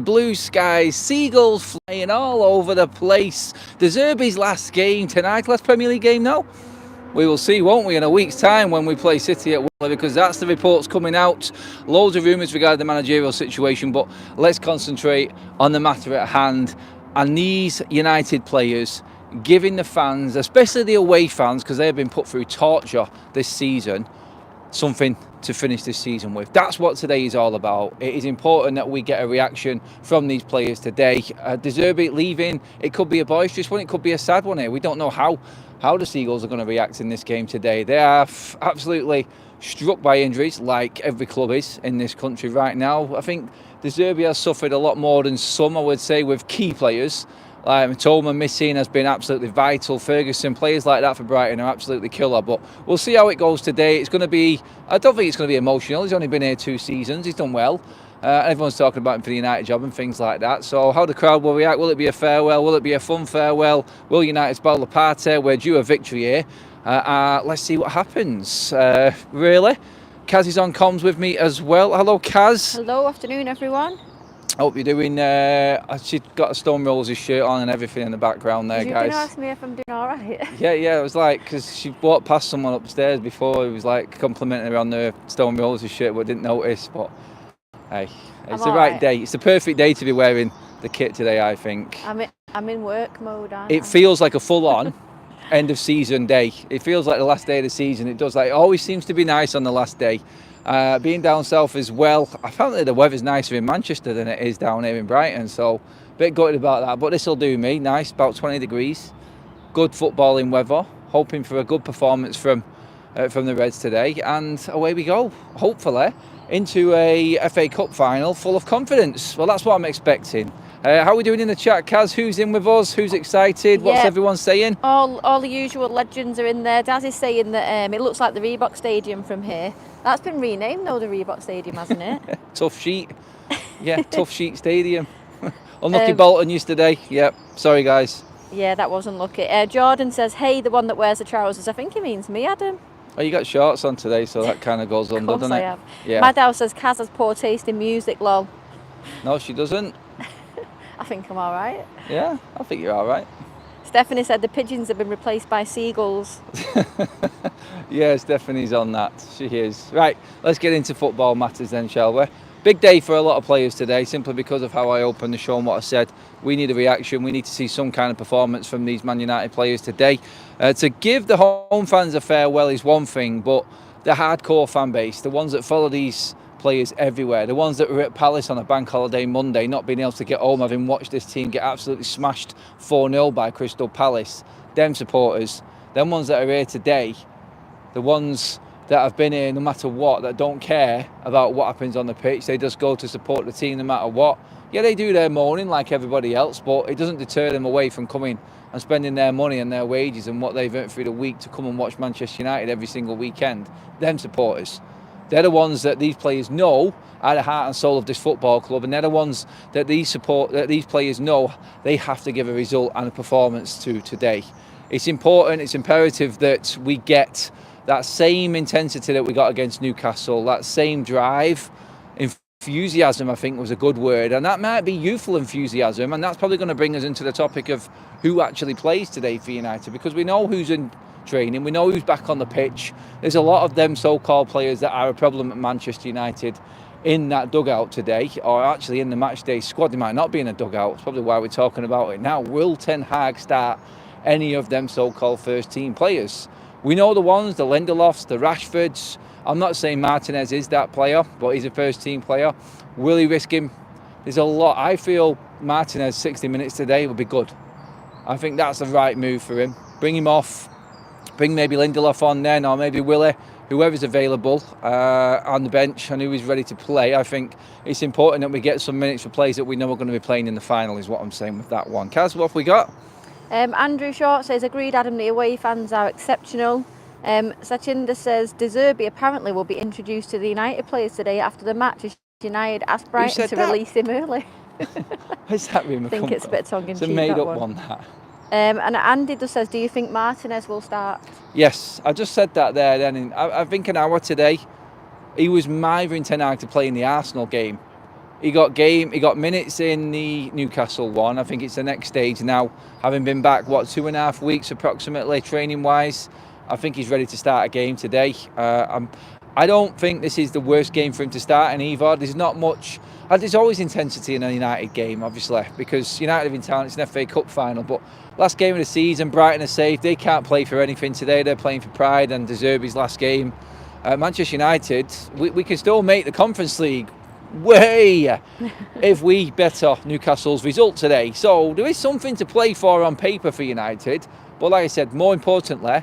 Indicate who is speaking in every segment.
Speaker 1: Blue skies, seagulls flying all over the place. De Zerbi's last game tonight, last Premier League game now. We will see, won't we, in a week's time when we play City at Wembley, because that's the reports coming out. Loads of rumours regarding the managerial situation, but let's concentrate on the matter at hand. And these United players giving the fans, especially the away fans, because they have been put through torture this season, something to finish this season with. That's what today is all about. It is important that we get a reaction from these players today. De Zerbi leaving, it could be a boisterous one, it could be a sad one here. We don't know how the Seagulls are going to react in this game today. They are absolutely struck by injuries, like every club is in this country right now. I think De Zerbi has suffered a lot more than some, I would say, with key players. Toma missing has been absolutely vital. Ferguson, players like that for Brighton are absolutely killer. But we'll see how it goes today. It's going to be, I don't think it's going to be emotional. He's only been here 2 seasons. He's done well. Everyone's talking about him for the United job and things like that. So how the crowd will react? Will it be a farewell? Will it be a fun farewell? Will United spoil the party? We're due a victory here. Let's see what happens. Really? Kaz is on comms with me as well. Hello, Kaz.
Speaker 2: Hello, afternoon, everyone.
Speaker 1: Hope you're doing. She's got a Stone Roses shirt on and everything in the background there, guys.
Speaker 2: You're going to ask me if I'm doing all right?
Speaker 1: Yeah. It was like, because she walked past someone upstairs before who was like complimenting her on the Stone Roses shirt, but I didn't notice. But hey, it's the right day. It's the perfect day to be wearing the kit today, I think.
Speaker 2: I'm in work mode, aren't I?
Speaker 1: It feels like a full-on end of season day. It feels like the last day of the season. It does. Like, it always seems to be nice on the last day. Being down south as well, apparently the weather's nicer in Manchester than it is down here in Brighton, so a bit gutted about that, but this will do me. Nice, about 20 degrees, good footballing weather, hoping for a good performance from the Reds today, and away we go, hopefully into a FA Cup final full of confidence. Well, that's what I'm expecting. How are we doing in the chat, Kaz? Who's in with us? Who's excited? What's everyone saying?
Speaker 2: All the usual legends are in there. Daz is saying that it looks like the Reebok Stadium from here. That's been renamed, though, the Reebok Stadium, hasn't it?
Speaker 1: Tough Sheet. Yeah, Tough Sheet Stadium. Unlucky Bolton yesterday. Yep. Sorry, guys.
Speaker 2: Yeah, that wasn't lucky. Jordan says, hey, the one that wears the trousers. I think he means me, Adam.
Speaker 1: Oh, you got shorts on today, so that kind of goes under, doesn't it?
Speaker 2: I have.
Speaker 1: Yeah.
Speaker 2: Maddow says, Kaz has poor taste in music, lol.
Speaker 1: No, she doesn't.
Speaker 2: I think I'm all right.
Speaker 1: Yeah, I think you're all right.
Speaker 2: Stephanie said the pigeons have been replaced by seagulls.
Speaker 1: Yeah, Stephanie's on that. She is. Right, let's get into football matters then, shall we? Big day for a lot of players today, simply because of how I opened the show and what I said. We need a reaction. We need to see some kind of performance from these Man United players today. To give the home fans a farewell is one thing, but the hardcore fan base, the ones that follow these players everywhere, the ones that were at Palace on a bank holiday Monday, not being able to get home, having watched this team get absolutely smashed 4-0 by Crystal Palace, them supporters, them ones that are here today, the ones that have been here no matter what, that don't care about what happens on the pitch, they just go to support the team no matter what. Yeah, they do their mourning like everybody else, but it doesn't deter them away from coming and spending their money and their wages and what they've earned through the week to come and watch Manchester United every single weekend. Them supporters, they're the ones that these players know are the heart and soul of this football club, and they're the ones that these players know they have to give a result and a performance to today. It's important, it's imperative that we get that same intensity that we got against Newcastle, that same drive, enthusiasm, I think was a good word, and that might be youthful enthusiasm, and that's probably going to bring us into the topic of who actually plays today for United, because we know who's in training, we know who's back on the pitch. There's a lot of them so-called players that are a problem at Manchester United in that dugout today, or actually in the Matchday squad. They might not be in a dugout. It's probably why we're talking about it now. Will Ten Hag start any of them so-called first-team players? We know the ones, the Lindelofs, the Rashfords. I'm not saying Martinez is that player, but he's a first-team player. Will he risk him? There's a lot. I feel Martinez 60 minutes today would be good. I think that's the right move for him. Bring him off. Bring maybe Lindelof on then, or maybe Willie, whoever's available on the bench and who is ready to play. I think it's important that we get some minutes for players that we know are going to be playing in the final, is what I'm saying with that one. Kaz, what have we got?
Speaker 2: Andrew Short says, agreed, Adam, the away fans are exceptional. Sachinda says, De Zerbi apparently will be introduced to the United players today after the match, as United asked Brighton to release him early.
Speaker 1: Where's that rumor?
Speaker 2: I think it's a bit tongue-in-cheek.
Speaker 1: It's a made-up one, that.
Speaker 2: And Andy just says, do you think Martinez will start?
Speaker 1: Yes, I just said that there then. I think an hour today, he was mithering Ten Hag to play in the Arsenal game. He got minutes in the Newcastle one. I think it's the next stage now. Having been back, 2.5 weeks approximately, training-wise, I think he's ready to start a game today. I don't think this is the worst game for him to start in either. There's not much. There's always intensity in a United game, obviously, because United are in town. It's an FA Cup final, but last game of the season, Brighton are safe. They can't play for anything today. They're playing for pride and deserve his last game. Manchester United, we can still make the Conference League way if we better Newcastle's result today. So there is something to play for on paper for United. But like I said, more importantly,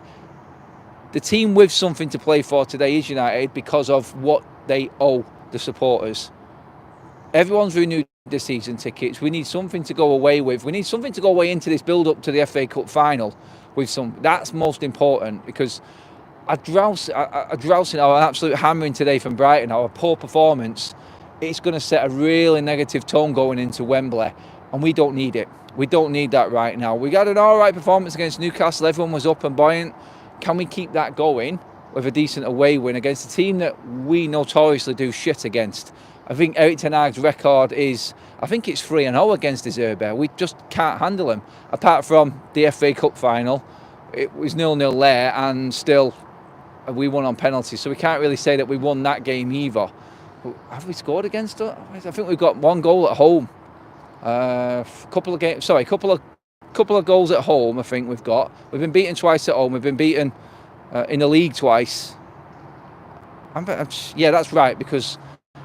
Speaker 1: the team with something to play for today is United because of what they owe the supporters. Everyone's renewed the season tickets. We need something to go away with. We need something to go away into this build-up to the FA Cup final with some. That's most important, because a drousing or an absolute hammering today from Brighton, or a poor performance, it's going to set a really negative tone going into Wembley, and we don't need it. We don't need that right now. We got an all right performance against Newcastle. Everyone was up and buoyant. Can we keep that going with a decent away win against a team that we notoriously do shit against? I think Erik ten Hag's record is, I think it's 3-0 against De Zerbi. We just can't handle him. Apart from the FA Cup final, it was 0-0 there, and still we won on penalties. So we can't really say that we won that game either. Have we scored against us? I think we've got one goal at home. Couple of goals at home. I think we've got. We've been beaten twice at home. We've been beaten in the league twice. Yeah, that's right, because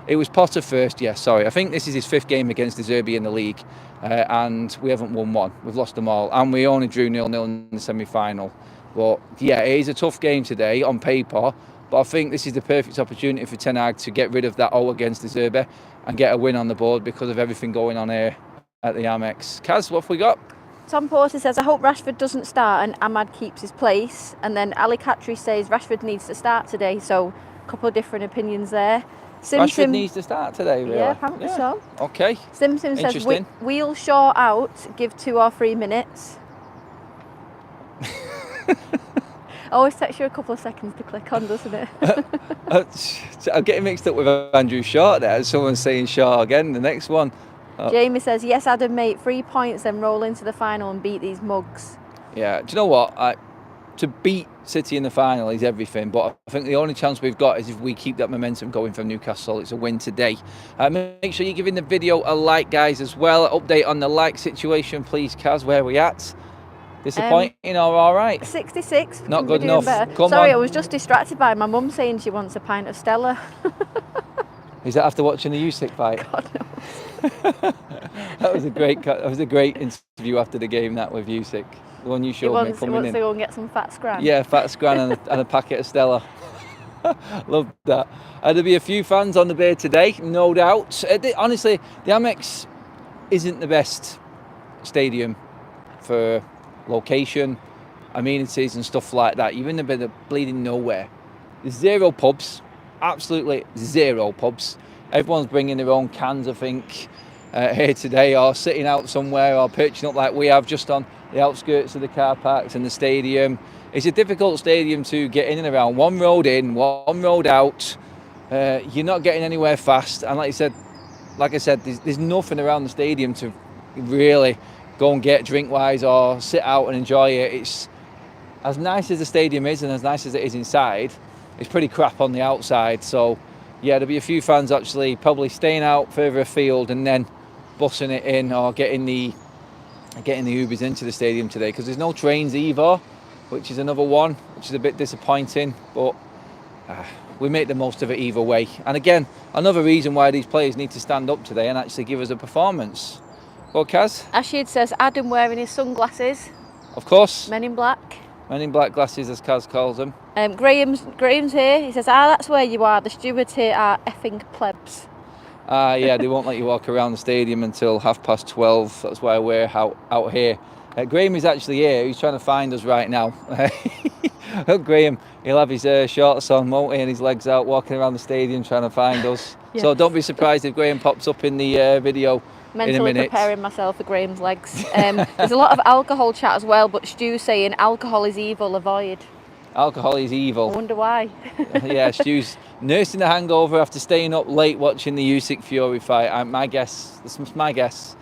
Speaker 1: it was Potter first. Yeah, sorry. I think this is his 5th game against De Zerbi in the league, and we haven't won one. We've lost them all, and we only drew 0-0 in the semi-final. But yeah, it is a tough game today on paper. But I think this is the perfect opportunity for Ten Hag to get rid of that 0 against De Zerbi and get a win on the board because of everything going on here at the Amex. Kaz, what have we got?
Speaker 2: Tom Porter says, I hope Rashford doesn't start and Ahmad keeps his place. And then Ali Khatri says Rashford needs to start today. So a couple of different opinions there.
Speaker 1: Rashford needs to start today, really?
Speaker 2: Yeah, apparently so.
Speaker 1: Okay.
Speaker 2: Simpson says, wheel Shaw out, give 2 or 3 minutes. Always takes you a couple of seconds to click on, doesn't it?
Speaker 1: I'm getting mixed up with Andrew Shaw there. Someone's saying Shaw again, the next one.
Speaker 2: Jamie says, yes, Adam, mate, 3 points, then roll into the final and beat these mugs.
Speaker 1: Yeah, do you know what? To beat City in the final is everything, but I think the only chance we've got is if we keep that momentum going from Newcastle. It's a win today. Make sure you're giving the video a like, guys, as well. Update on the like situation, please, Kaz. Where are we at? Disappointing or all right?
Speaker 2: 66.
Speaker 1: Not good enough.
Speaker 2: Sorry, I was just distracted by my mum saying she wants a pint of Stella.
Speaker 1: Is that after watching the Usyk fight?
Speaker 2: God knows.
Speaker 1: That was a great interview after the game, that, with Usyk. The one you showed me coming in.
Speaker 2: He wants to go and get some fat scran.
Speaker 1: Yeah, fat scran and a packet of Stella. Loved that. There'll be a few fans on the bay today, no doubt. Honestly, the Amex isn't the best stadium for location, amenities and stuff like that. You're in a bit of bleeding nowhere. There's 0 pubs, absolutely 0 pubs. Everyone's bringing their own cans, I think, here today, or sitting out somewhere, or perching up like we have just on the outskirts of the car parks and the stadium. It's a difficult stadium to get in and around. One road in, one road out. You're not getting anywhere fast. And like I said, there's nothing around the stadium to really go and get drink-wise or sit out and enjoy it. It's as nice as the stadium is and as nice as it is inside, it's pretty crap on the outside. So yeah, there'll be a few fans actually probably staying out further afield and then bussing it in or getting the Ubers into the stadium today, because there's no trains either, which is another one, which is a bit disappointing, but we make the most of it either way. And again, another reason why these players need to stand up today and actually give us a performance. Well, Kaz?
Speaker 2: Ashid says Adam wearing his sunglasses.
Speaker 1: Of course.
Speaker 2: Men in black.
Speaker 1: Men in black glasses, as Kaz calls them.
Speaker 2: Graham's here. He says, that's where you are. The stewards here are effing plebs.
Speaker 1: Yeah, they won't let you walk around the stadium until 12:30. That's why we're out here. Graham is actually here. He's trying to find us right now. Graham, he'll have his shorts on, won't he, and his legs out, walking around the stadium trying to find us. Yeah. So don't be surprised if Graham pops up in the video in a minute.
Speaker 2: Mentally preparing myself for Graham's legs. There's a lot of alcohol chat as well, but Stu's saying alcohol is evil, avoid.
Speaker 1: Alcohol is evil.
Speaker 2: I wonder why.
Speaker 1: Yeah, Stu's nursing the hangover after staying up late watching the Usyk Fury fight. My guess. This is my guess.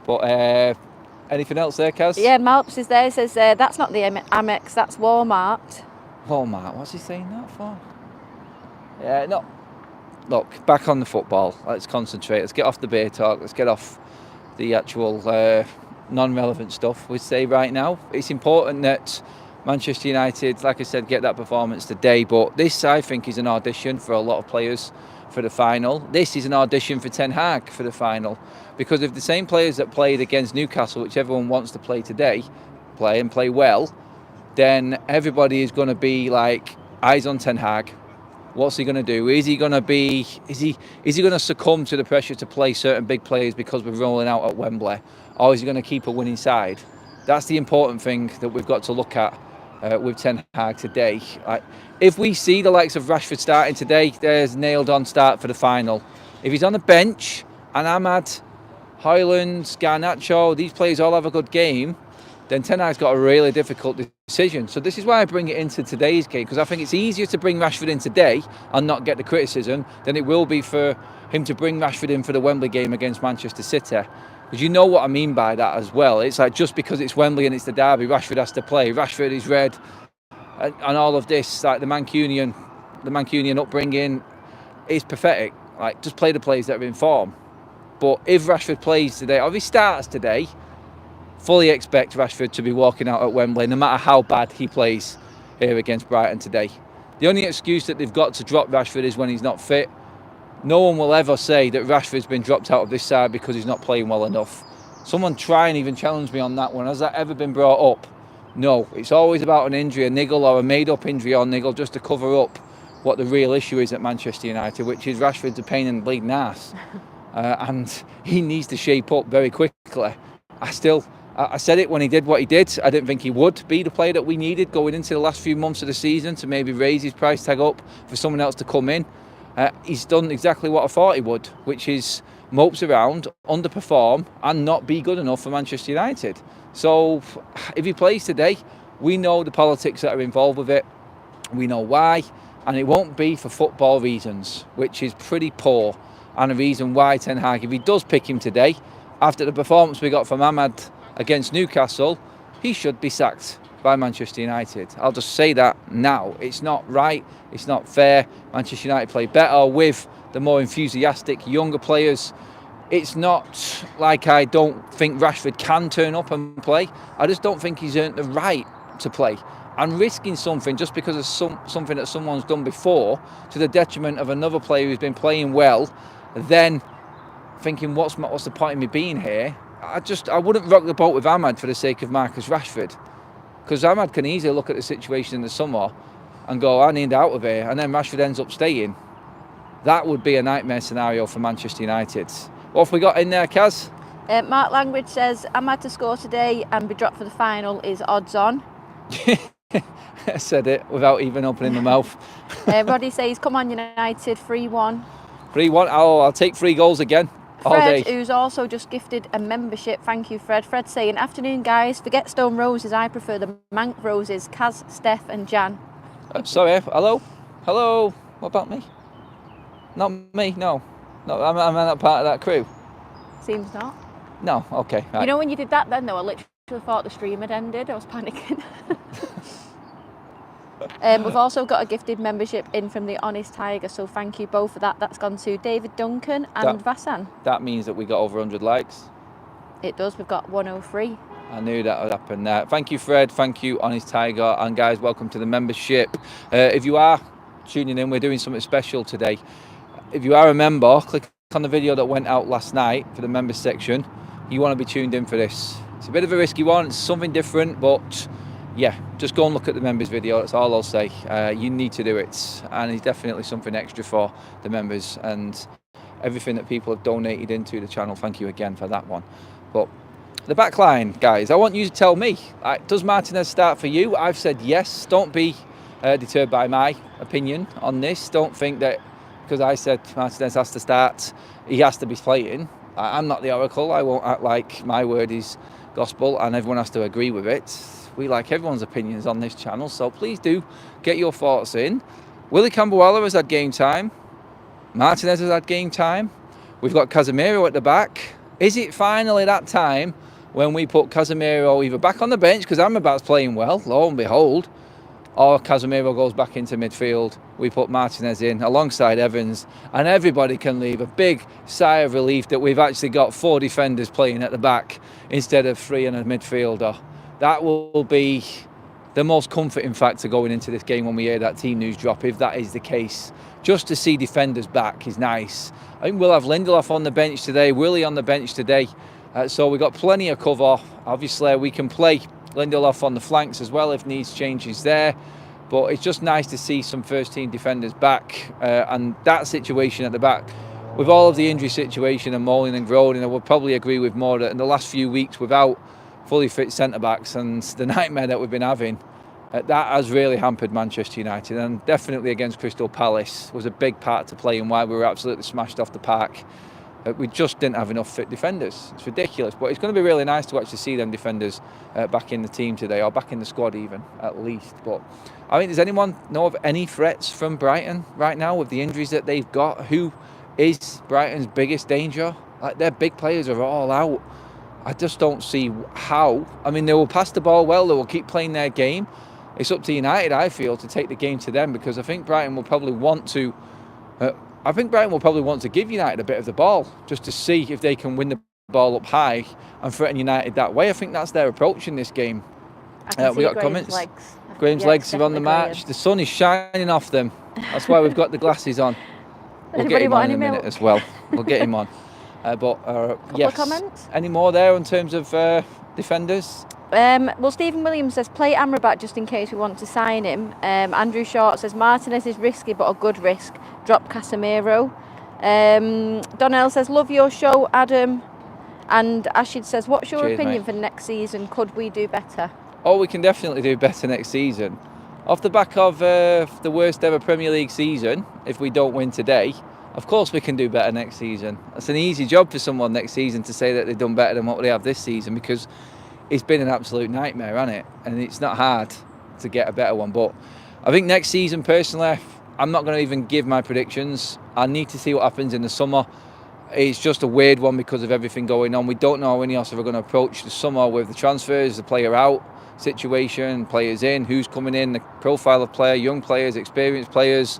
Speaker 1: But anything else there, Kaz?
Speaker 2: Yeah, Malps is there. He says that's not the Amex, that's Walmart.
Speaker 1: Walmart. What's he saying that for? Yeah, no. Look, back on the football. Let's concentrate. Let's get off the beer talk. Let's get off the actual non-relevant stuff. We say right now, it's important that Manchester United, like I said, get that performance today. But this, I think, is an audition for a lot of players for the final. This is an audition for Ten Hag for the final. Because if the same players that played against Newcastle, which everyone wants to play today, play and play well, then everybody is going to be like, eyes on Ten Hag. What's he going to do? Is he going to be? Is he going to succumb to the pressure to play certain big players because we're rolling out at Wembley, or is he going to keep a winning side? That's the important thing that we've got to look at with Ten Hag today. If we see the likes of Rashford starting today, there's nailed on start for the final. If he's on the bench and Ahmad, Højlund, Garnacho, these players all have a good game, then Ten Hag's got a really difficult decision. So this is why I bring it into today's game, because I think it's easier to bring Rashford in today and not get the criticism than it will be for him to bring Rashford in for the Wembley game against Manchester City. Because you know what I mean by that as well. It's like just because it's Wembley and it's the derby, Rashford has to play. Rashford is red and all of this, like the Mancunian upbringing is pathetic. Like, just play the players that are in form. But if Rashford plays today, or if he starts today, fully expect Rashford to be walking out at Wembley, no matter how bad he plays here against Brighton today. The only excuse that they've got to drop Rashford is when he's not fit. No one will ever say that Rashford's been dropped out of this side because he's not playing well enough. Someone try and even challenge me on that one. Has that ever been brought up? No. It's always about an injury, a niggle or a made-up injury or niggle, just to cover up what the real issue is at Manchester United, which is Rashford's a pain in the bleeding ass. And he needs to shape up very quickly. I said it when he did what he did. I didn't think he would be the player that we needed going into the last few months of the season to maybe raise his price tag up for someone else to come in. He's done exactly what I thought he would, which is mopes around, underperform and not be good enough for Manchester United. So if he plays today, we know the politics that are involved with it. We know why, and it won't be for football reasons, which is pretty poor, and a reason why Ten Hag, if he does pick him today, after the performance we got from Ahmad against Newcastle, he should be sacked by Manchester United. I'll just say that now. It's not right, it's not fair. Manchester United play better with the more enthusiastic younger players. It's not like I don't think Rashford can turn up and play. I just don't think he's earned the right to play. And risking something just because of something that someone's done before to the detriment of another player who's been playing well, then thinking what's the point of me being here? I wouldn't rock the boat with Ahmad for the sake of Marcus Rashford, because Ahmad can easily look at the situation in the summer and go, I need out of here, and then Rashford ends up staying. That would be a nightmare scenario for Manchester United. What have we got in there, Kaz?
Speaker 2: Mark Langridge says Ahmad to score today and be dropped for the final is odds on.
Speaker 1: I said it without even opening my mouth.
Speaker 2: Roddy says, come on United, 3-1.
Speaker 1: 3-1, I'll take 3 goals again.
Speaker 2: Fred, who's also just gifted a membership. Thank you, Fred. Fred saying, afternoon, guys. Forget Stone Roses. I prefer the Mank Roses. Kaz, Steph and Jan.
Speaker 1: Sorry, hello? Hello? What about me? Not me, no. No, am I not part of that crew?
Speaker 2: Seems not.
Speaker 1: No, okay. Right.
Speaker 2: You know when you did that then, though, I literally thought the stream had ended. I was panicking. We've also got a gifted membership in from the Honest Tiger, so thank you both for that. That's gone to David Duncan and Vassan.
Speaker 1: That means that we got over 100 likes.
Speaker 2: It does. We've got 103.
Speaker 1: I knew that would happen there. Thank you, Fred. Thank you, Honest Tiger. And guys, welcome to the membership. If you are tuning in, we're doing something special today. If you are a member, click on the video that went out last night for the members section. You want to be tuned in for this. It's a bit of a risky one. It's something different, but yeah, just go and look at the members video. That's all I'll say. You need to do it, and it's definitely something extra for the members and everything that people have donated into the channel. Thank you again for that one. But the back line, guys, I want you to tell me, does Martinez start for you? I've said yes. Don't be deterred by my opinion on this. Don't think that because I said Martinez has to start, he has to be playing. I'm not the oracle. I won't act like my word is gospel and everyone has to agree with it. We like everyone's opinions on this channel, so please do get your thoughts in. Willie Camberwella has had game time. Martinez has had game time. We've got Casemiro at the back. Is it finally that time when we put Casemiro either back on the bench, because Amrabat's playing well, lo and behold, or Casemiro goes back into midfield, we put Martinez in alongside Evans, and everybody can leave a big sigh of relief that we've actually got 4 defenders playing at the back instead of 3 and a midfielder. That will be the most comforting factor going into this game when we hear that team news drop, if that is the case. Just to see defenders back is nice. I think we'll have Lindelof on the bench today, Willie on the bench today, so we've got plenty of cover. Obviously we can play Lindelof on the flanks as well if needs changes there, but it's just nice to see some first team defenders back, and that situation at the back with all of the injury situation and moaning and groaning, I would probably agree with more that in the last few weeks without fully fit centre backs and the nightmare that we've been having, that has really hampered Manchester United, and definitely against Crystal Palace was a big part to play in why we were absolutely smashed off the park. We just didn't have enough fit defenders. It's ridiculous, but it's going to be really nice to actually see them defenders back in the team today, or back in the squad even, at least. But I mean, does anyone know of any threats from Brighton right now with the injuries that they've got? Who is Brighton's biggest danger? Like, their big players are all out. I just don't see how. I mean, they will pass the ball well, they will keep playing their game. It's up to United, I feel, to take the game to them, because I think Brighton will probably want to give United a bit of the ball, just to see if they can win the ball up high and threaten United that way. I think that's their approach in this game. We got comments. Graham's legs are on the match. The sun is shining off them. That's why we've got the glasses on. We'll get him on in a minute as well. We'll get him on. Yes.
Speaker 2: Comments?
Speaker 1: Any more there in terms of defenders?
Speaker 2: Well, Stephen Williams says play Amrabat just in case we want to sign him. Andrew Short says Martinez is risky but a good risk. Drop Casemiro. Donnell says love your show, Adam. And Ashid says what's your opinion for next season? Could we do better?
Speaker 1: Oh, we can definitely do better next season. Off the back of the worst ever Premier League season, if we don't win today, of course we can do better next season. It's an easy job for someone next season to say that they've done better than what they have this season, because it's been an absolute nightmare, hasn't it? And it's not hard to get a better one. But I think next season, personally, I'm not going to even give my predictions. I need to see what happens in the summer. It's just a weird one because of everything going on. We don't know how Ineos are going to approach the summer with the transfers, the player out situation, players in, who's coming in, the profile of player, young players, experienced players.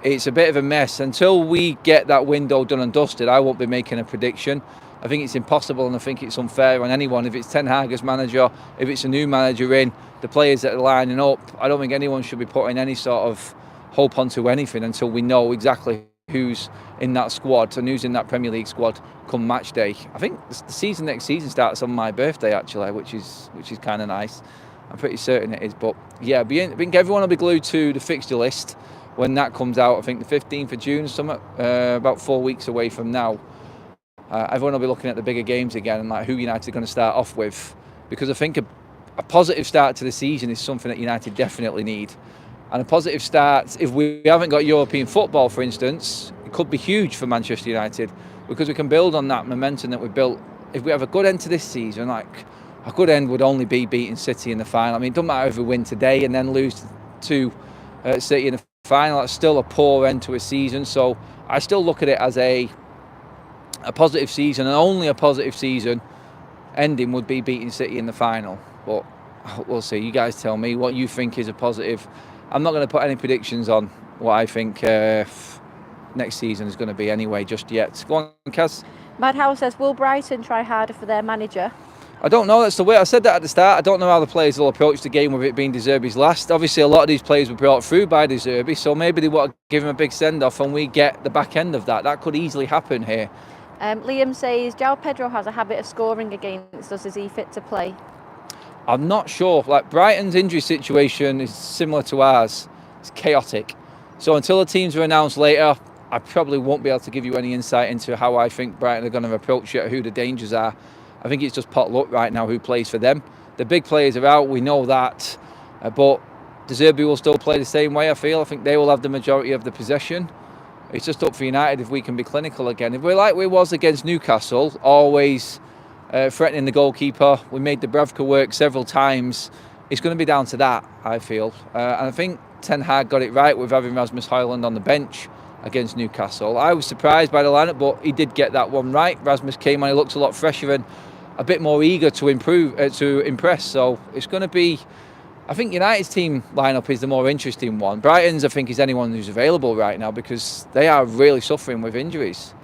Speaker 1: It's a bit of a mess. Until we get that window done and dusted, I won't be making a prediction. I think it's impossible, and I think it's unfair on anyone. If it's Ten Hag as manager, if it's a new manager in, the players that are lining up, I don't think anyone should be putting any sort of hope onto anything until we know exactly who's in that squad and who's in that Premier League squad come match day. I think the next season starts on my birthday, actually, which is kind of nice. I'm pretty certain it is. But yeah, I think everyone will be glued to the fixture list when that comes out. I think the 15th of June, about 4 weeks away from now. Everyone will be looking at the bigger games again and like who United are going to start off with, because I think a positive start to the season is something that United definitely need. And a positive start, if we haven't got European football, for instance, it could be huge for Manchester United, because we can build on that momentum that we built. If we have a good end to this season, like a good end would only be beating City in the final. I mean, it doesn't matter if we win today and then lose to City in the final. That's still a poor end to a season. So I still look at it as a positive season, and only a positive season ending would be beating City in the final. But we'll see. You guys tell me what you think is a positive. I'm not going to put any predictions on what I think next season is going to be anyway just yet. Go on, Kaz.
Speaker 2: Madhouse says, will Brighton try harder for their manager?
Speaker 1: I don't know. That's the way I said that at the start. I don't know how the players will approach the game with it being De Zerbi's last. Obviously, a lot of these players were brought through by De Zerbi, so maybe they want to give him a big send-off and we get the back end of that. That could easily happen here.
Speaker 2: Liam says, João Pedro has a habit of scoring against us. Is he fit to play?
Speaker 1: I'm not sure. Like, Brighton's injury situation is similar to ours. It's chaotic. So until the teams are announced later, I probably won't be able to give you any insight into how I think Brighton are going to approach it or who the dangers are. I think it's just pot luck right now who plays for them. The big players are out, we know that. But De Zerbi will still play the same way, I feel. I think they will have the majority of the possession. It's just up for United if we can be clinical again. If we're like we was against Newcastle, always threatening the goalkeeper. We made Dubravka work several times it's going to be down to that, I feel. And I think Ten Hag got it right with having Rasmus Højlund on the bench against Newcastle. I was surprised by the lineup, but he did get that one right. Rasmus came on, he looked a lot fresher and a bit more eager to impress. So it's going to be, I think United's team lineup is the more interesting one. Brighton's, I think, is anyone who's available right now because they are really suffering with injuries.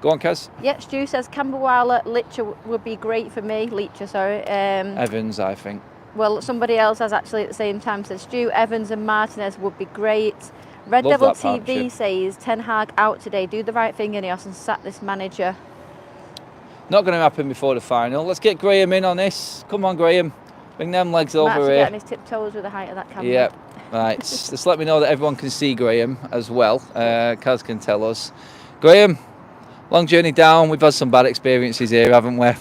Speaker 1: Go on, Kaz.
Speaker 2: Yeah, Stu says Camberweiler, Leacher would be great for me.
Speaker 1: Evans, I think.
Speaker 2: Well, somebody else has actually at the same time said Stu, Evans and Martinez would be great. Red
Speaker 1: Love
Speaker 2: Devil
Speaker 1: that
Speaker 2: TV
Speaker 1: partnership.
Speaker 2: Says Ten Hag out today. Do the right thing, Ineos, and sack this manager.
Speaker 1: Not going to happen before the final. Let's get Graham in on this. Come on, Graham. Bring them legs over
Speaker 2: Matt's
Speaker 1: here.
Speaker 2: getting his tiptoes with the height of that camera.
Speaker 1: Yep. Right. Just let me know that everyone can see Graham as well. Kaz can tell us. Graham, long journey down. We've had some bad experiences here, haven't we?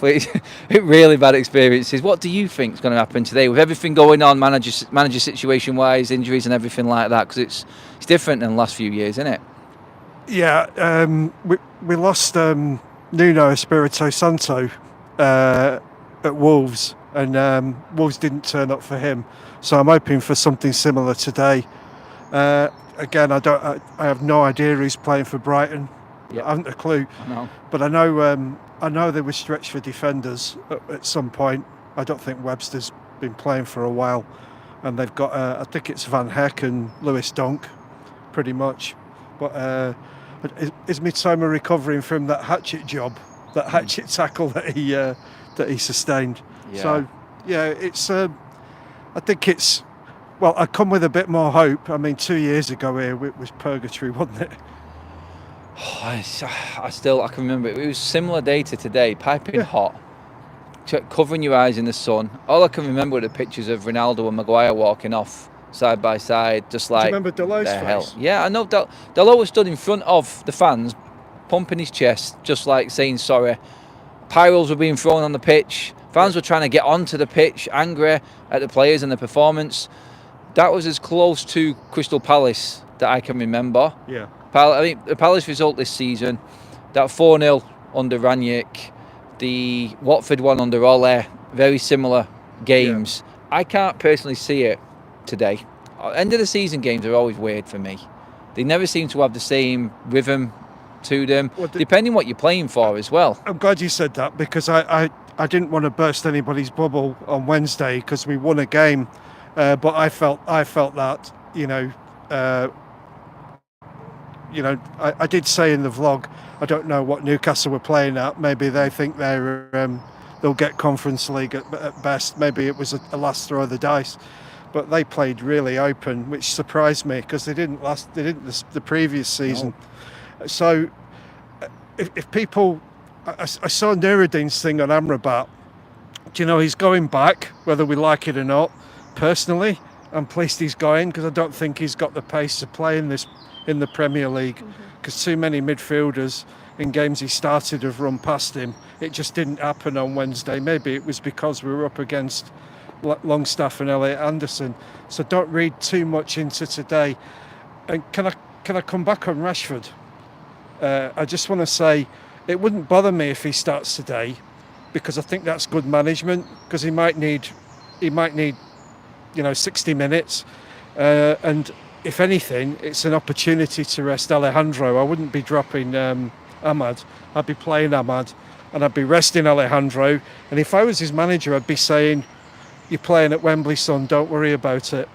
Speaker 1: Really bad experiences. What do you think is going to happen today with everything going on, manager situation-wise, injuries and everything like that? Because it's different than the last few years, isn't it?
Speaker 3: Yeah. We lost Nuno Espirito Santo at Wolves, and Wolves didn't turn up for him. So I'm hoping for something similar today. Again, I have no idea who's playing for Brighton.
Speaker 1: Yep.
Speaker 3: I haven't a clue.
Speaker 1: No.
Speaker 3: But I know they were stretched for defenders at some point. I don't think Webster's been playing for a while, and they've got I think it's Van Heck and Lewis Dunk, pretty much. But is Mitoma recovering from that hatchet tackle that he sustained?
Speaker 1: Yeah.
Speaker 3: So yeah, it's I think it's, well, I come with a bit more hope. I mean, 2 years ago here it was purgatory, wasn't it?
Speaker 1: I can remember it was similar day to today, piping hot, covering your eyes in the sun. All I can remember were the pictures of Ronaldo and Maguire walking off side by side, just like.
Speaker 3: Do you remember Delo's face?
Speaker 1: Yeah, I know. Delo was stood in front of the fans, pumping his chest, just like saying sorry. Pyros were being thrown on the pitch. Fans were trying to get onto the pitch, angry at the players and the performance. That was as close to Crystal Palace that I can remember.
Speaker 3: Yeah.
Speaker 1: I mean, the Palace result this season, that 4-0 under Ranić, the Watford one under Ole, very similar games. Yeah. I can't personally see it today. End of the season games are always weird for me. They never seem to have the same rhythm to them, depending what you're playing for as well.
Speaker 3: I'm glad you said that, because I didn't want to burst anybody's bubble on Wednesday because we won a game, but I felt that, I did say in the vlog, I don't know what Newcastle were playing at. Maybe they think they'll get Conference League at best. Maybe it was a last throw of the dice, but they played really open, which surprised me because they didn't the previous season. No. So if people, I saw Nuruddin's thing on Amrabat. Do you know he's going back, whether we like it or not? Personally, I'm pleased he's going because I don't think he's got the pace to play in the Premier League, because too many midfielders in games he started have run past him. It just didn't happen on Wednesday. Maybe it was because we were up against Longstaff and Elliot Anderson. So don't read too much into today. And can I come back on Rashford? I just want to say it wouldn't bother me if he starts today, because I think that's good management, because he might need 60 minutes, and if anything, it's an opportunity to rest Alejandro. I wouldn't be dropping Ahmad. I'd be playing Ahmad, and I'd be resting Alejandro. And if I was his manager, I'd be saying, "You're playing at Wembley, son. Don't worry about it."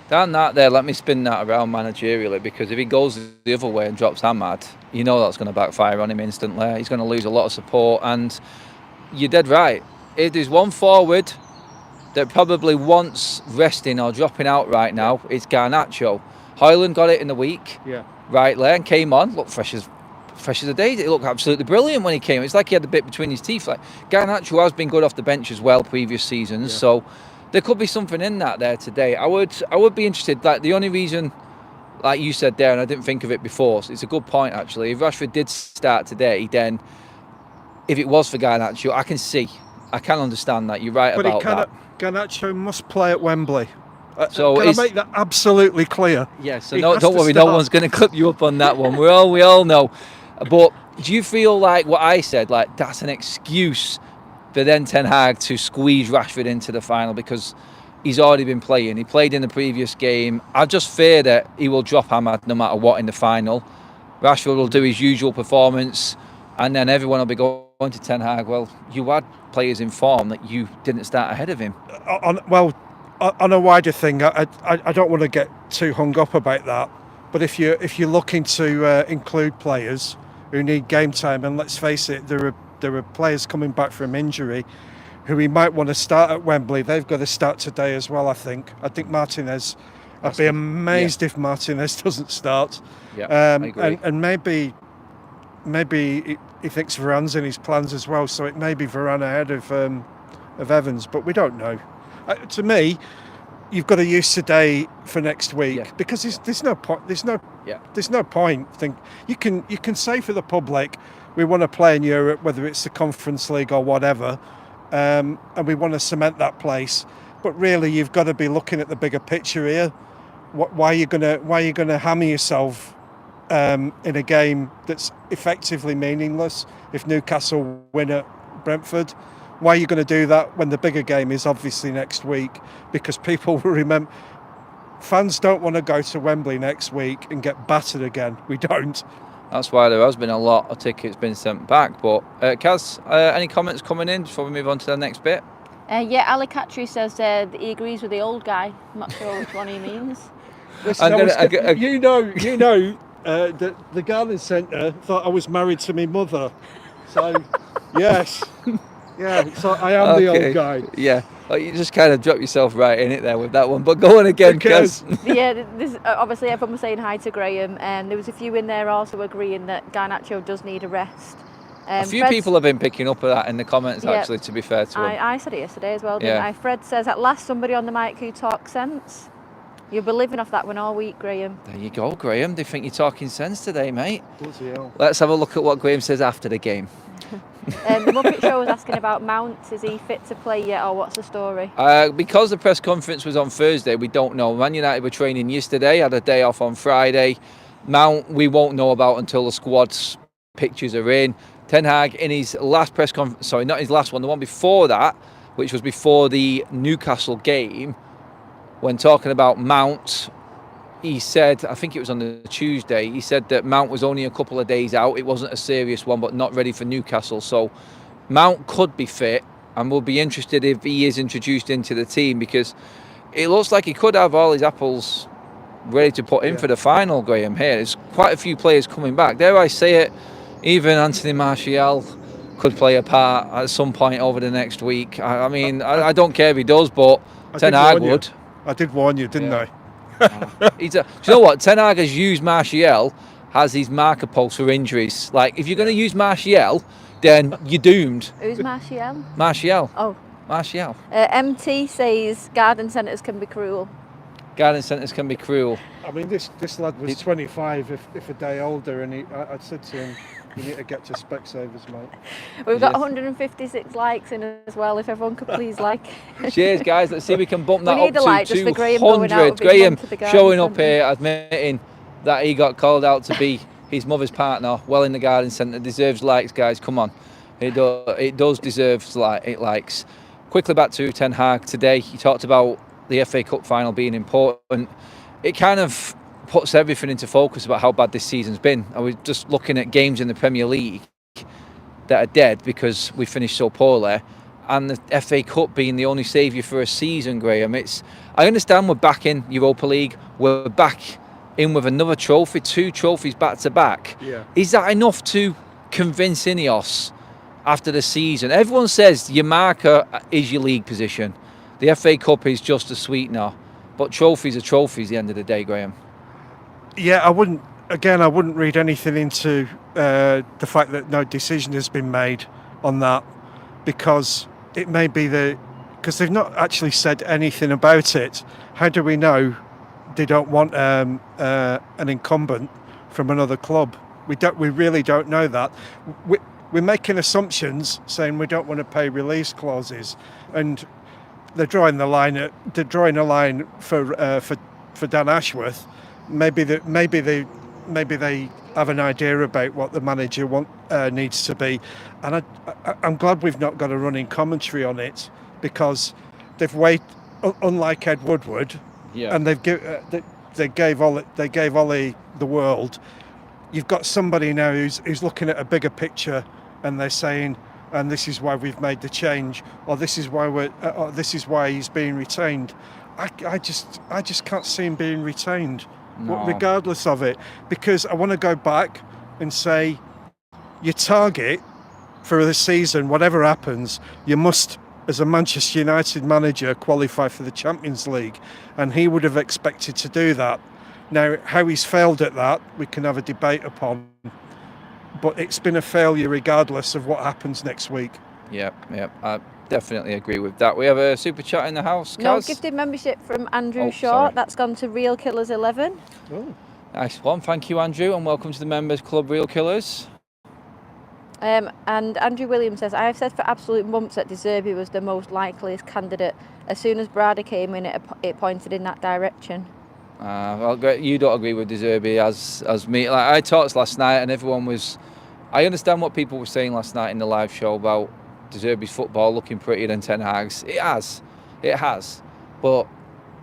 Speaker 1: Down that there, let me spin that around managerially, because if he goes the other way and drops Ahmad, you know that's going to backfire on him instantly. He's going to lose a lot of support, and you're dead right. If there's one forward that probably wants resting or dropping out right now, it's Garnacho. Højlund got it in the week, rightly, and came on, looked fresh as a daisy. It looked absolutely brilliant when he came. It's like he had a bit between his teeth. Like, Garnacho has been good off the bench as well previous seasons, so there could be something in that there today. I would be interested. Like, the only reason, like you said there, and I didn't think of it before, so it's a good point actually. If Rashford did start today, then if it was for Garnacho, I can understand that. You're right about that.
Speaker 3: Garnacho must play at Wembley.
Speaker 1: So
Speaker 3: can I make that absolutely clear?
Speaker 1: Yeah, so don't worry, no one's going to clip you up on that one. We all know. But do you feel like what I said, like that's an excuse for then Ten Hag to squeeze Rashford into the final? Because he's already been playing. He played in the previous game. I just fear that he will drop Ahmad no matter what in the final. Rashford will do his usual performance, and then everyone will be going to Ten Hag. Well, you had players in form that you didn't start ahead of him.
Speaker 3: On a wider thing, I don't want to get too hung up about that. But if you're looking to include players who need game time, and let's face it, there are players coming back from injury who he might want to start at Wembley. They've got to start today as well. I think Martinez. I'd be amazed if Martinez doesn't start.
Speaker 1: Yeah, I agree.
Speaker 3: And maybe he thinks Varane's in his plans as well. So it may be Varane ahead of Evans, but we don't know. To me, you've got to use today for next week because there's no point. There's no point. You can say for the public, we want to play in Europe, whether it's the Conference League or whatever, and we want to cement that place. But really, you've got to be looking at the bigger picture here. Why are you gonna hammer yourself in a game that's effectively meaningless if Newcastle win at Brentford? Why are you going to do that when the bigger game is obviously next week? Because people will remember. Fans don't want to go to Wembley next week and get battered again. We don't.
Speaker 1: That's why there has been a lot of tickets been sent back. But Kaz, any comments coming in before we move on to the next bit?
Speaker 2: Ali Katri says that he agrees with the old guy. I'm not sure which one he means.
Speaker 3: Listen, the garden centre thought I was married to my mother. So, yes. Yeah, so I am the old guy.
Speaker 1: Yeah, you just kind of dropped yourself right in it there with that one. But go on again, Kaz.
Speaker 2: This obviously everyone was saying hi to Graham, and there was a few in there also agreeing that Garnacho does need a rest.
Speaker 1: A few people have been picking up on that in the comments, actually, to be fair to him.
Speaker 2: I said it yesterday as well, didn't I? Fred says, at last somebody on the mic who talks sense. You'll be living off that one all week, Graham.
Speaker 1: There you go, Graham. They think you're talking sense today, mate.
Speaker 3: Bloody hell.
Speaker 1: Let's have a look at what Graham says after the game.
Speaker 2: The Muppet Show was asking about Mount. Is he fit to play yet, or what's the story?
Speaker 1: Because the press conference was on Thursday, we don't know. Man United were training yesterday, had a day off on Friday. Mount, we won't know about until the squad's pictures are in. Ten Hag, in his last press conference, sorry, not his last one, the one before that, which was before the Newcastle game, when talking about Mount, he said, I think it was on the Tuesday, he said that Mount was only a couple of days out. It wasn't a serious one, but not ready for Newcastle. So Mount could be fit, and we'll be interested if he is introduced into the team, because it looks like he could have all his apples ready to put in for the final, Graham. Here, there's quite a few players coming back. Dare I say it, even Anthony Martial could play a part at some point over the next week. I mean, I don't care if he does, but Ten Hag would.
Speaker 3: I did warn you, didn't I?
Speaker 1: Do you know what? Ten Hag has used Martial as his marker post for injuries. Like, if you're going to use Martial, then you're doomed.
Speaker 2: Who's Martial?
Speaker 1: Martial.
Speaker 2: Oh.
Speaker 1: Martial.
Speaker 2: MT says garden centres can be cruel.
Speaker 1: Garden centres can be cruel.
Speaker 3: I mean, this lad was 25, if a day older, and I said to him, you need to get to Specsavers, mate.
Speaker 2: We've got 156 likes in as well, if everyone could please like.
Speaker 1: Cheers, guys. Let's see if we can bump that
Speaker 2: up
Speaker 1: to 200. Graham showing up here, admitting that he got called out to be his mother's partner well in the garden centre. Deserves likes, guys. Come on. It does deserve likes. Quickly back to Ten Hag today. He talked about the FA Cup final being important. It kind of puts everything into focus about how bad this season's been. I was just looking at games in the Premier League that are dead because we finished so poorly, and the FA Cup being the only saviour for a season, Graham. I understand we're back in Europa League, we're back in with another trophy, 2 trophies back to back.
Speaker 3: Yeah.
Speaker 1: Is that enough to convince Ineos after the season? Everyone says your marker is your league position. The FA Cup is just a sweetener, but trophies are trophies at the end of the day, Graham.
Speaker 3: Yeah, I wouldn't read anything into the fact that no decision has been made on that, because it may be because they've not actually said anything about it. How do we know they don't want an incumbent from another club? We really don't know that. We're making assumptions, saying we don't want to pay release clauses, and they're drawing a line for Dan Ashworth. Maybe they have an idea about what the manager needs to be, and I'm glad we've not got a running commentary on it, because they've unlike Ed Woodward,
Speaker 1: Yeah.
Speaker 3: and they gave Ollie the world. You've got somebody now who's looking at a bigger picture, and they're saying, and this is why we've made the change, or this is why he's being retained. I just can't see him being retained, regardless of it, because I want to go back and say, your target for the season, whatever happens, you must, as a Manchester United manager, qualify for the Champions League, and he would have expected to do that. Now, how he's failed at that, we can have a debate upon, but it's been a failure regardless of what happens next week.
Speaker 1: Yep, I definitely agree with that. We have a super chat in the house, Kaz.
Speaker 2: No, gifted membership from Andrew Short. That's gone to Real Killers 11.
Speaker 3: Oh.
Speaker 1: Nice one, thank you, Andrew, and welcome to the Members Club Real Killers.
Speaker 2: And Andrew Williams says, I have said for absolute months that De Zerbi was the most likeliest candidate. As soon as Brada came in, it pointed in that direction.
Speaker 1: Well, you don't agree with De Zerbi as me. Like, I talked last night, and everyone was. I understand what people were saying last night in the live show about De Zerbi's football looking prettier than Ten Hag's. It has. But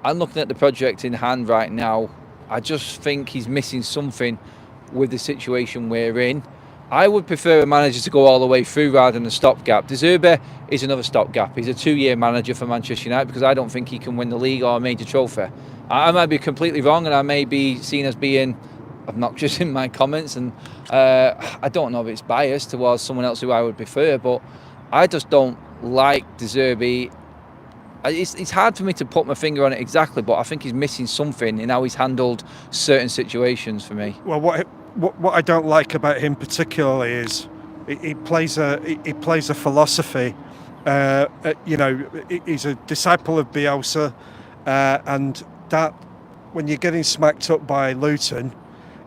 Speaker 1: I'm looking at the project in hand right now. I just think he's missing something with the situation we're in. I would prefer a manager to go all the way through rather than a stopgap. De Zerbi is another stopgap. He's a 2-year manager for Manchester United because I don't think he can win the league or a major trophy. I might be completely wrong, and I may be seen as being obnoxious in my comments, and I don't know if it's biased towards someone else who I would prefer, but I just don't like De Zerbi. It's hard for me to put my finger on it exactly, but I think he's missing something in how he's handled certain situations for me.
Speaker 3: Well, what I don't like about him particularly is he plays a philosophy. He's a disciple of Bielsa, and that when you're getting smacked up by Luton,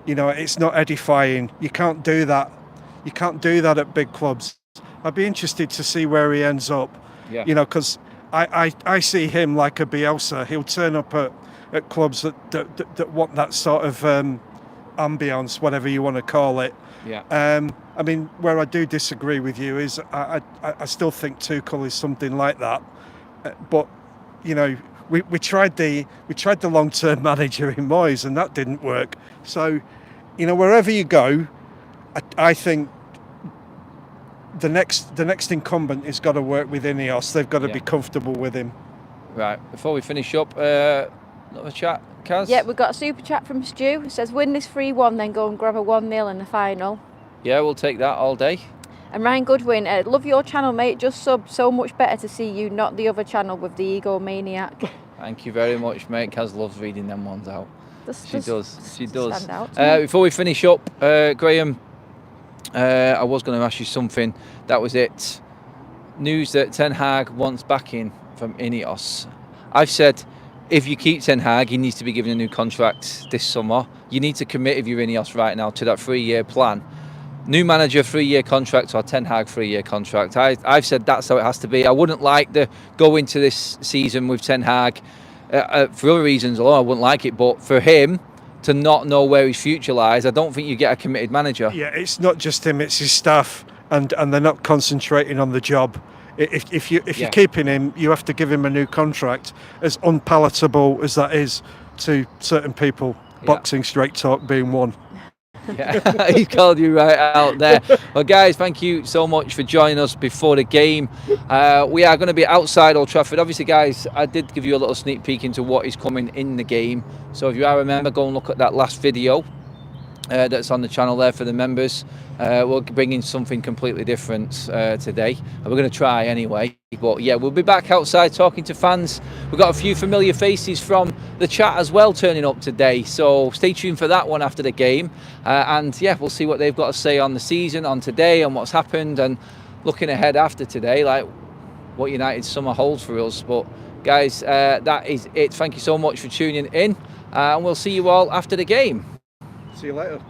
Speaker 3: it's not edifying. You can't do that. You can't do that at big clubs. I'd be interested to see where he ends up.
Speaker 1: Yeah.
Speaker 3: Because I see him like a Bielsa. He'll turn up at clubs that want that sort of ambience, whatever you want to call it.
Speaker 1: Yeah.
Speaker 3: Where I do disagree with you is I still think Tuchel is something like that. But we tried the long-term manager in Moyes, and that didn't work. So, wherever you go, I think the next incumbent has got to work with Ineos. They've got to be comfortable with him.
Speaker 1: Right. Before we finish up, another chat, Kaz?
Speaker 2: Yeah, we've got a super chat from Stu. It says, win this 3-1, then go and grab a 1-0 in the final.
Speaker 1: Yeah, we'll take that all day.
Speaker 2: And Ryan Goodwin, love your channel, mate. Just sub. So much better to see you, not the other channel with the egomaniac.
Speaker 1: Thank you very much, mate. Kaz loves reading them ones out. She does.
Speaker 2: Stand out
Speaker 1: Before we finish up, Graham, I was going to ask you something. That was it. News that Ten Hag wants backing from Ineos. I've said, if you keep Ten Hag, he needs to be given a new contract this summer. You need to commit, if you're Ineos right now, to that 3-year plan. New manager, 3-year contract, or Ten Hag 3-year contract. I've said that's how it has to be. I wouldn't like to go into this season with Ten Hag for other reasons, although I wouldn't like it, but for him to not know where his future lies, I don't think you get a committed manager.
Speaker 3: Yeah, it's not just him, it's his staff, and they're not concentrating on the job. If you're keeping him, you have to give him a new contract, as unpalatable as that is to certain people, boxing straight talk being one.
Speaker 1: Yeah, he called you right out there. Well, guys, thank you so much for joining us before the game. We are going to be outside Old Trafford. Obviously, guys, I did give you a little sneak peek into what is coming in the game. So if you are a member, go and look at that last video that's on the channel there for the members. We'll bring in something completely different today. We're going to try anyway. But yeah, we'll be back outside talking to fans. We've got a few familiar faces from the chat as well turning up today. So stay tuned for that one after the game. And yeah, we'll see what they've got to say on the season, on today, and what's happened, and looking ahead after today, like what United's summer holds for us. But guys, that is it. Thank you so much for tuning in. And we'll see you all after the game.
Speaker 3: See you later.